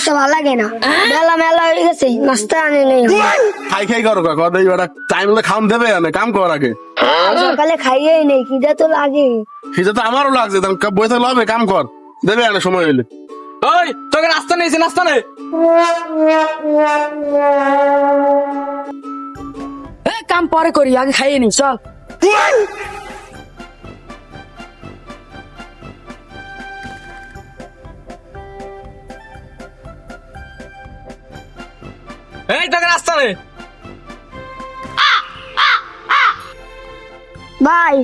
অবশ্য ভালো লাগে না, মেলা মেলা হয়ে গেছে, নাস্তা আনে নেই। খাই খাই করো কথা এবার টাইম হলে খাওয়ান দেবে না কাম কর আগে। সকালে খাইয়েই নেই, খিদে তো লাগে। সেটা তো আমারও লাগছে, বইতে লবে কাম কর দেবে না সময় হইলে। ওই তোকে নাস্তা নিয়েছি, নাস্তা নে। কাম পরে করি, আগে খাইয়ে নি চল। এই তোকে নাস্তা নে। ভাই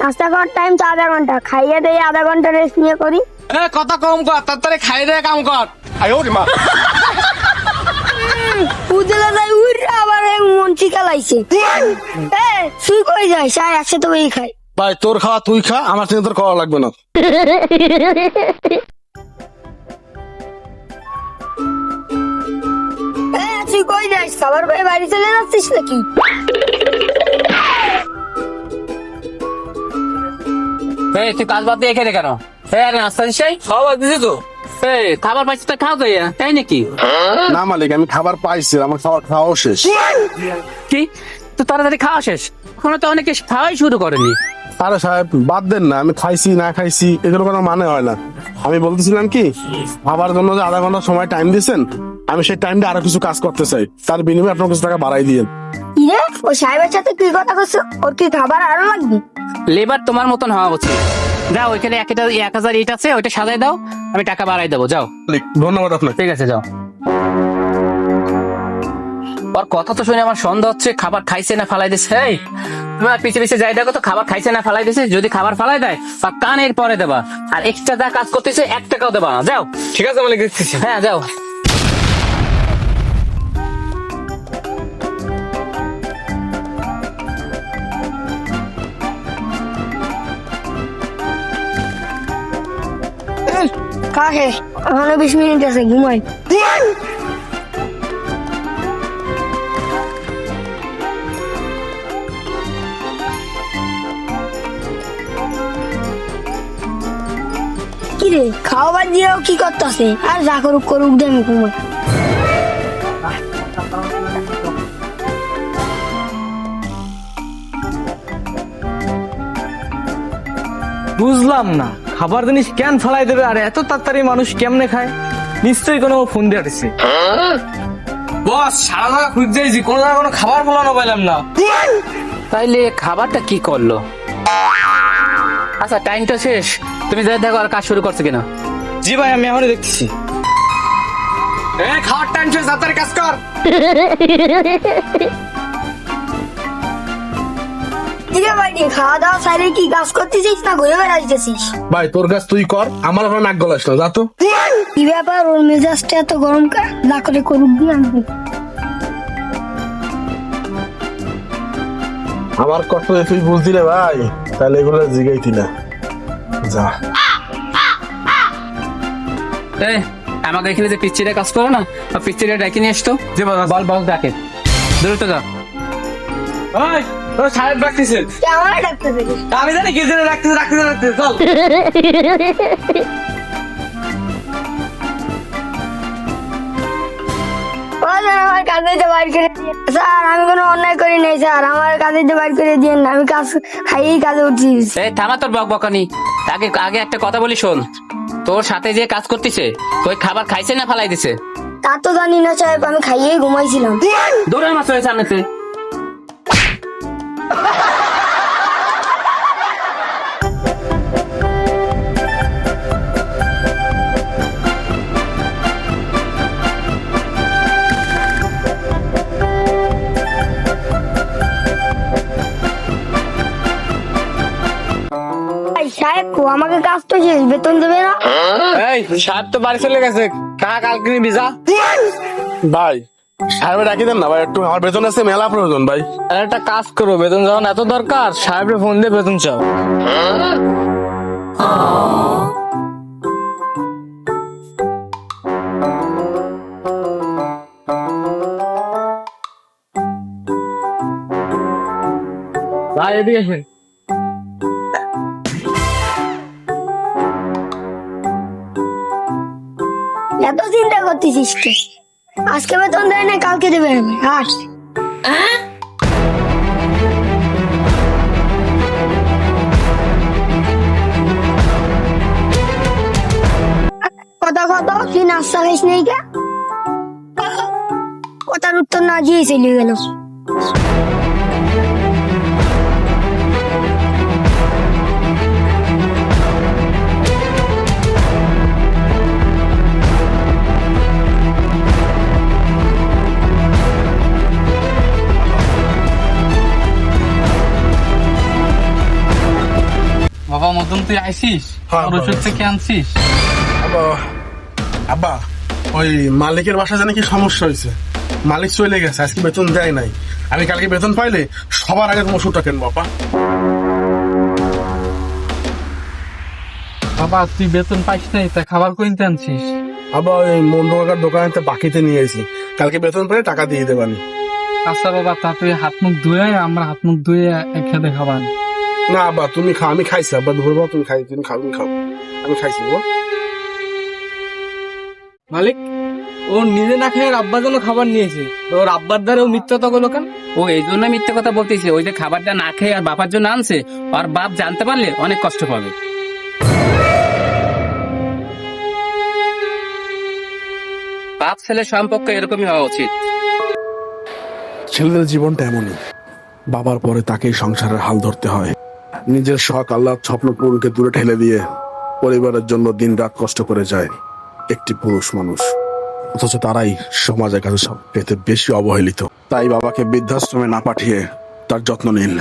নাস্তা করার টাইম তো আধা ঘন্টা, খাইয়ে দিয়ে আধা ঘন্টা রেস্ট নিয়ে করি। কথা কম কর, তাড়াতাড়ি খাই দে কাম কর। বুঝলে যাই উড়ে আবার মন চিকালাইছে। তুই কই যাই সাই একসাথে বই খাই। ভাই তোর খাওয়া তুই খা, আমার সঙ্গে তোর খাওয়া লাগবে না। তুই কই যাস, খাবার পেয়ে বাড়ি চলে যাচ্ছিস নাকি? এই তুই কাজ বাদ দিয়ে এখানে কেন? নাস্তা দিস? খাবার দিছি তো। খাবার পাইছি তো খাও যাই, তাই নাকি? না মালিক আমি খাবার পাইছি, আমার খাওয়া খাওয়াও শেষ। কি তো তাড়াতাড়ি খাওয়া শেষ? এখনো তো অনেকে খাওয়াই শুরু করেনি। আরে সাহেব বাদ দেন না, আমি খাইছি না খাইছি এগুলো কোনো মানে হয় না। আমি বলতেছিলাম কি, খাবার জন্য যে আধা ঘন্টা সময় টাইম দিয়েছেন, আমি সেই টাইমটা আরো কিছু কাজ করতে চাই, তার বিনিময়ে আপনার কিছু টাকা বাড়াই দিয়ে। ইরে ও সাহেবের সাথে কি কথা করছো? ওর কি খাবার আরো লাগবে? লেবার তোমার মতন হওয়া উচিত। যাও ওইখানে 1000 ইট আছে, ওইটা সাজাই দাও, আমি টাকা বাড়াই দেবো। যাও। মালিক ধন্যবাদ আপনাকে। ঠিক আছে যাও। ওর কথা তো শুনে আমার সন্দেহ হচ্ছে খাবার খাইছে না ফালাই দিছে। এই তোমার পিছে পিছে যাই দেখো তো খাবার খাইছে না ফালাই দিছে। যদি খাবার ফালাই দেয় বা কানের পরে দেবা, আর এক্সট্রা যা কাজ করতেছে 1 টাকাও দেবা না। যাও। ঠিক আছে মালিক, দেখতেছি। হ্যাঁ যাও। খা শেষ, এখনো 20 মিনিট আছে, ঘুমাই। কিরে খাওয়াবার দিয়েও কি করতেছে? আর যা করুক করুক দে, আমি ঘুমাই। বুঝলাম না খাবার জিনিস কেন ফেলাই দেবে, আর এত তাড়াতাড়ি মানুষ কেমনে খায়? নিশ্চয়ই কোনো ফোন দিয়ে আসছে। বস সারা জায়গা খুঁজ যাইছি, কোনো জায়গায় কোনো খাবার ফলানো পাইলাম না। তাইলে খাবারটা কি করলো? আচ্ছা টাইমটা শেষ, তুমি যাই দেখো আর কাজ শুরু করছে কিনা। জি ভাই আমি এখনই দেখতেছি। খাওয়ার টাইম শেষ, তাড়াতাড়ি কাজ কর। কিরে ভাই খাওয়া দাওয়া সাইরে কি কাজ করতেছিস না ঘুরে বেড়াইতেছিস? ভাই তোর কাজ তুই কর, আমার ওখানে নাক গলাস না, যা তো। কি ব্যাপার, ওর মেজাজটা এত গরম কা? যা করে করুক দিয়ে আনবি। আমার কষ্ট তুই বুঝতি রে ভাই, তাহলে এগুলো জিগাইতি না। যা এই আমাকে এখানে যে পিচ্চিটা কাজ করো না, পিচ্চিটা ডেকে নিয়ে আসতো। জি বল বল ডাকে, দ্রুত যা। ওই ও সাহেব ডাকতেছেন। আমার ডাক্তার দেখি আমি জানি কি জন্য রাখতেছে চল। আমার কাজে বাইর করে দিয়ে স্যার, আমি কোনো অন্যায় করি নাই স্যার, আমার কাজে বাইর করে দিয়ে না, আমি কাজ খাইয়েই কাজে উঠছি। এই থামা তোর বকবকানি। তাকে আগে একটা কথা বলি শোন, তোর সাথে যে কাজ করতেছে ওই খাবার খাইছে না ফালাই দিছে? তা তো জানি না সাহেব, আমি খাইয়েই ঘুমাইছিলাম। দৌড়ে মাছ হয়েছে সামনেতে। সাহেব আমাকে কাজ তো শেষ, বেতন দেবে না? এই সাহেব তো বাড়ি চলে গেছে, টাকা কালকে নিবি যা। ভাই সাহেব ডাকি দেন না ভাই, একটু আমার বেতন আছে, মেলা প্রয়োজন ভাই। আর একটা কাজ করো, বেতন যখন এত দরকার সাহেবের ফোন দিয়ে বেতন চাও। ভাই এদিকে আসেন। এত চিন্তা করতেছিস কে? আজকে বেতন দেয় না, কালকে দেবে আমি। হাট। কথা কত, তুই নাস্তা খাইস নেই কে? কথার উত্তর না দিয়ে চলে গেল। বাবা মদন, তুই আইসিস? হ্যাঁ, আমার ওষুধ থেকে আনছিস? আব্বা, আব্বা, ওই মালিকের বাসা জানি কি সমস্যা হয়েছে। মালিক চলে গেছে, আজকে বেতন দেয় নাই। আমি কালকে বেতন পাইলে সবার আগে তোমার ওষুধটা কিনবো আপা। বাবা তুই বেতন পাইস নাই, তা খাবার কিনতে আনছিস? আবার ওই মন্ডু কাকার দোকানে বাকিতে নিয়ে এসেছি, কালকে বেতন পেলে টাকা দিয়ে দেবানি। আচ্ছা বাবা, তা তুই হাত মুখ ধুয়ে, আমরা হাত মুখ ধুয়ে একসাথে খাবার। না আব্বা, তুমি খাও, আমি খাইছি আব্বা, দুপুর তুমি খাই, তুমি খাও, তুমি খাও, আমি খাইছি গো। মালিক, ও নিজে না খেয়ে ওর আব্বার জন্য খাবার নিয়েছে, তো ওর আব্বার দ্বারা ও মিথ্যা কথা বলো কেন? ও এই জন্য মিথ্যে কথা বলতেছে, ওই যে খাবারটা না খেয়ে আর বাবার জন্য আনছে, আর বাপ জানতে পারলে অনেক কষ্ট পাবে। বাপ ছেলের সম্পর্ক এরকমই হওয়া উচিত। ছেলেদের জীবনটা এমনই, বাবার পরে তাকেই সংসারের হাল ধরতে হয়। নিজের শখ আল্লাহ স্বপ্ন পূরণকে দূরে ঠেলে দিয়ে পরিবারের জন্য দিন রাত কষ্ট করে যায় একটি পুরুষ মানুষ, অথচ তারাই সমাজের কাছে সবচেয়ে বেশি অবহেলিত। তাই বাবাকে বৃদ্ধাশ্রমে না পাঠিয়ে তার যত্ন নিন।